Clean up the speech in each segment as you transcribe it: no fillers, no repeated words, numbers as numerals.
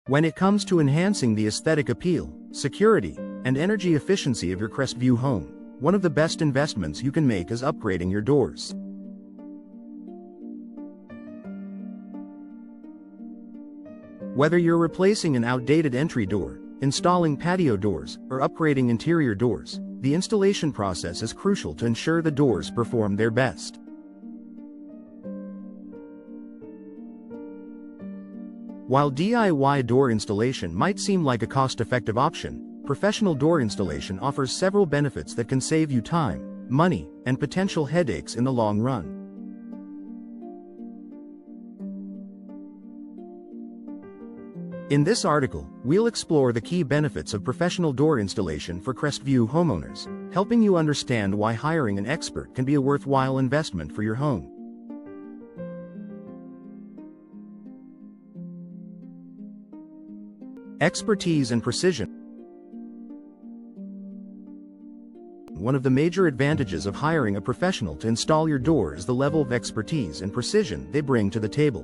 When it comes to enhancing the aesthetic appeal, security, and energy efficiency of your Crestview home, one of the best investments you can make is upgrading your doors. Whether you're replacing an outdated entry door, installing patio doors, or upgrading interior doors, the installation process is crucial to ensure the doors perform their best. While DIY door installation might seem like a cost-effective option, professional door installation offers several benefits that can save you time, money, and potential headaches in the long run. In this article, we'll explore the key benefits of professional door installation for Crestview homeowners, helping you understand why hiring an expert can be a worthwhile investment for your home. Expertise and precision. One of the major advantages of hiring a professional to install your door is the level of expertise and precision they bring to the table.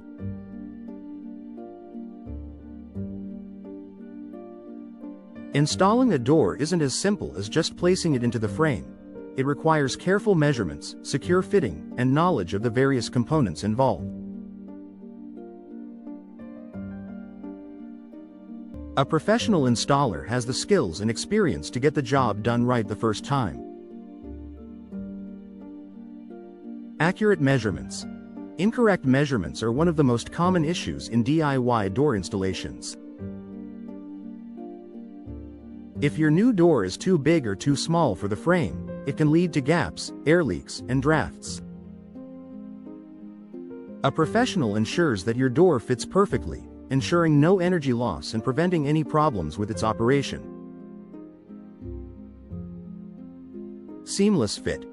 Installing a door isn't as simple as just placing it into the frame. It requires careful measurements, secure fitting, and knowledge of the various components involved. A professional installer has the skills and experience to get the job done right the first time. Accurate measurements. Incorrect measurements are one of the most common issues in DIY door installations. If your new door is too big or too small for the frame, it can lead to gaps, air leaks, and drafts. A professional ensures that your door fits perfectly, ensuring no energy loss and preventing any problems with its operation. Seamless fit.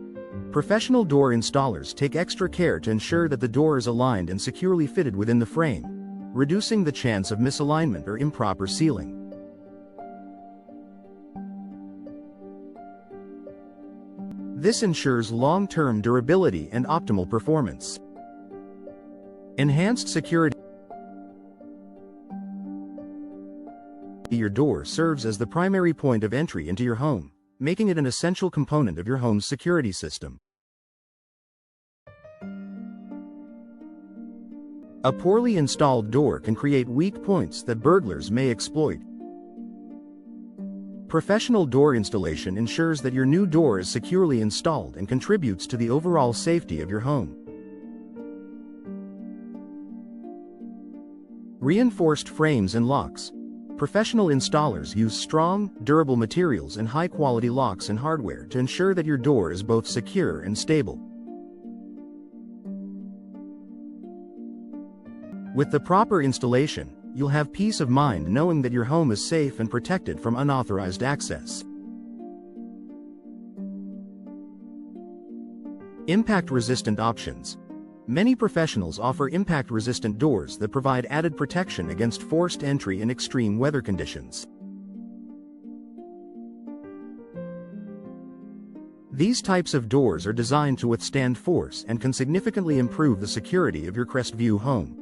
Professional door installers take extra care to ensure that the door is aligned and securely fitted within the frame, reducing the chance of misalignment or improper sealing. This ensures long-term durability and optimal performance. Enhanced security. Your door serves as the primary point of entry into your home, making it an essential component of your home's security system. A poorly installed door can create weak points that burglars may exploit. Professional door installation ensures that your new door is securely installed and contributes to the overall safety of your home. Reinforced frames and locks. Professional installers use strong, durable materials and high-quality locks and hardware to ensure that your door is both secure and stable. With the proper installation, you'll have peace of mind knowing that your home is safe and protected from unauthorized access. Impact-resistant options. Many professionals offer impact-resistant doors that provide added protection against forced entry in extreme weather conditions. These types of doors are designed to withstand force and can significantly improve the security of your Crestview home.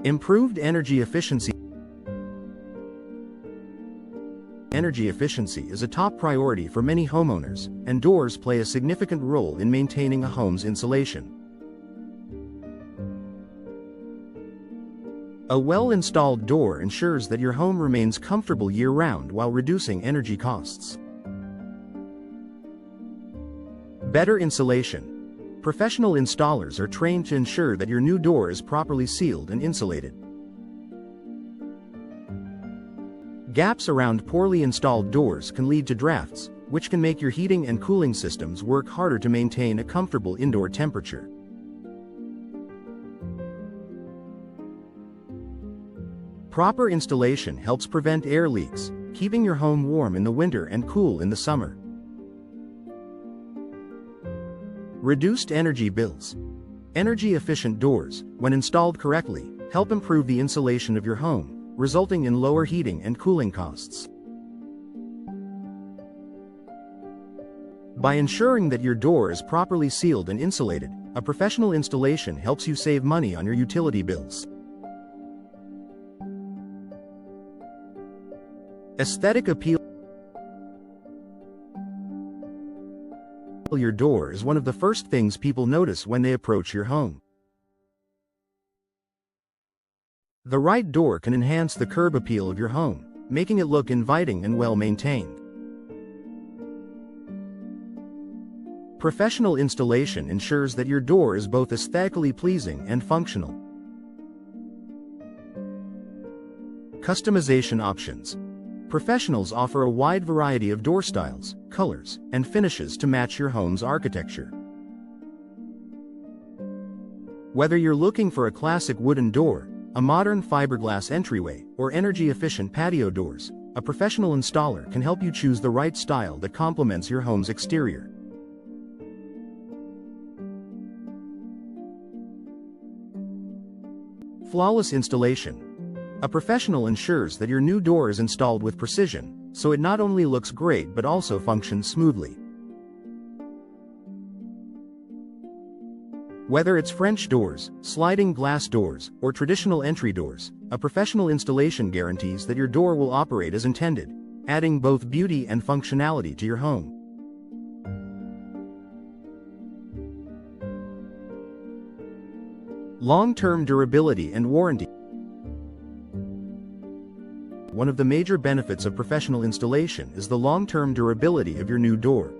Improved energy efficiency. Energy efficiency is a top priority for many homeowners, and doors play a significant role in maintaining a home's insulation. A well-installed door ensures that your home remains comfortable year-round while reducing energy costs. Better insulation. Professional installers are trained to ensure that your new door is properly sealed and insulated. Gaps around poorly installed doors can lead to drafts, which can make your heating and cooling systems work harder to maintain a comfortable indoor temperature. Proper installation helps prevent air leaks, keeping your home warm in the winter and cool in the summer. Reduced energy bills. Energy-efficient doors, when installed correctly, help improve the insulation of your home, resulting in lower heating and cooling costs. By ensuring that your door is properly sealed and insulated, a professional installation helps you save money on your utility bills. Aesthetic appeal. Your door is one of the first things people notice when they approach your home. The right door can enhance the curb appeal of your home, making it look inviting and well-maintained. Professional installation ensures that your door is both aesthetically pleasing and functional. Customization options. Professionals offer a wide variety of door styles, colors, and finishes to match your home's architecture. Whether you're looking for a classic wooden door, a modern fiberglass entryway, or energy-efficient patio doors, a professional installer can help you choose the right style that complements your home's exterior. Flawless installation. A professional ensures that your new door is installed with precision, so it not only looks great but also functions smoothly. Whether it's French doors, sliding glass doors, or traditional entry doors, a professional installation guarantees that your door will operate as intended, adding both beauty and functionality to your home. Long-term durability and warranty. One of the major benefits of professional installation is the long-term durability of your new door.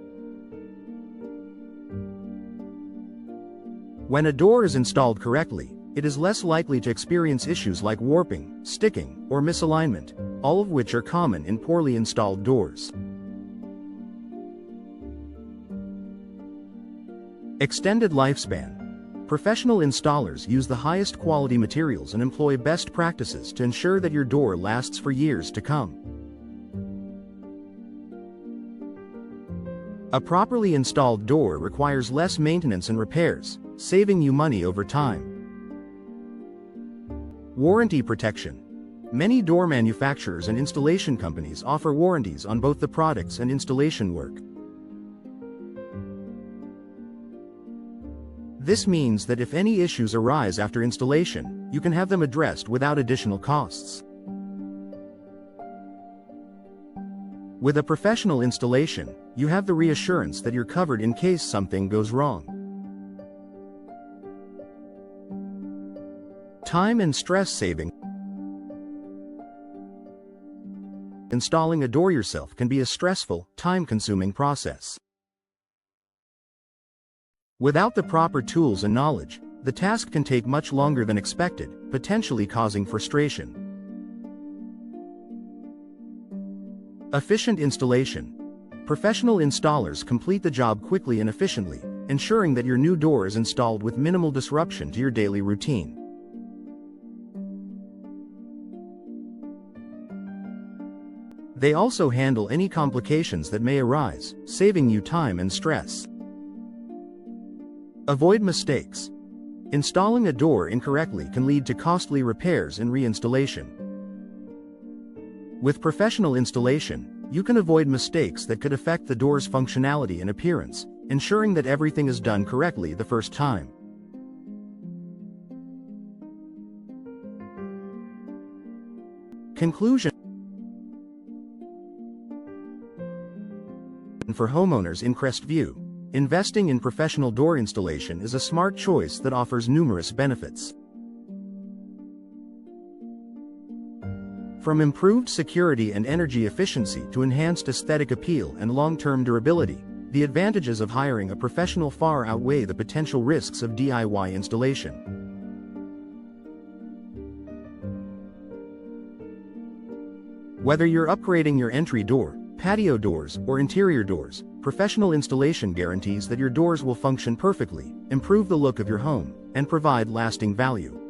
When a door is installed correctly, it is less likely to experience issues like warping, sticking, or misalignment, all of which are common in poorly installed doors. Extended lifespan. Professional installers use the highest quality materials and employ best practices to ensure that your door lasts for years to come. A properly installed door requires less maintenance and repairs, saving you money over time. Warranty protection. Many door manufacturers and installation companies offer warranties on both the products and installation work. This means that if any issues arise after installation, you can have them addressed without additional costs. With a professional installation, you have the reassurance that you're covered in case something goes wrong. Time and stress saving. Installing a door yourself can be a stressful, time-consuming process. Without the proper tools and knowledge, the task can take much longer than expected, potentially causing frustration. Efficient installation. Professional installers complete the job quickly and efficiently, ensuring that your new door is installed with minimal disruption to your daily routine. They also handle any complications that may arise, saving you time and stress. Avoid mistakes. Installing a door incorrectly can lead to costly repairs and reinstallation. With professional installation, you can avoid mistakes that could affect the door's functionality and appearance, ensuring that everything is done correctly the first time. Conclusion. For homeowners in Crestview, investing in professional door installation is a smart choice that offers numerous benefits. From improved security and energy efficiency to enhanced aesthetic appeal and long-term durability, the advantages of hiring a professional far outweigh the potential risks of DIY installation. Whether you're upgrading your entry door, patio doors, or interior doors, professional installation guarantees that your doors will function perfectly, improve the look of your home, and provide lasting value.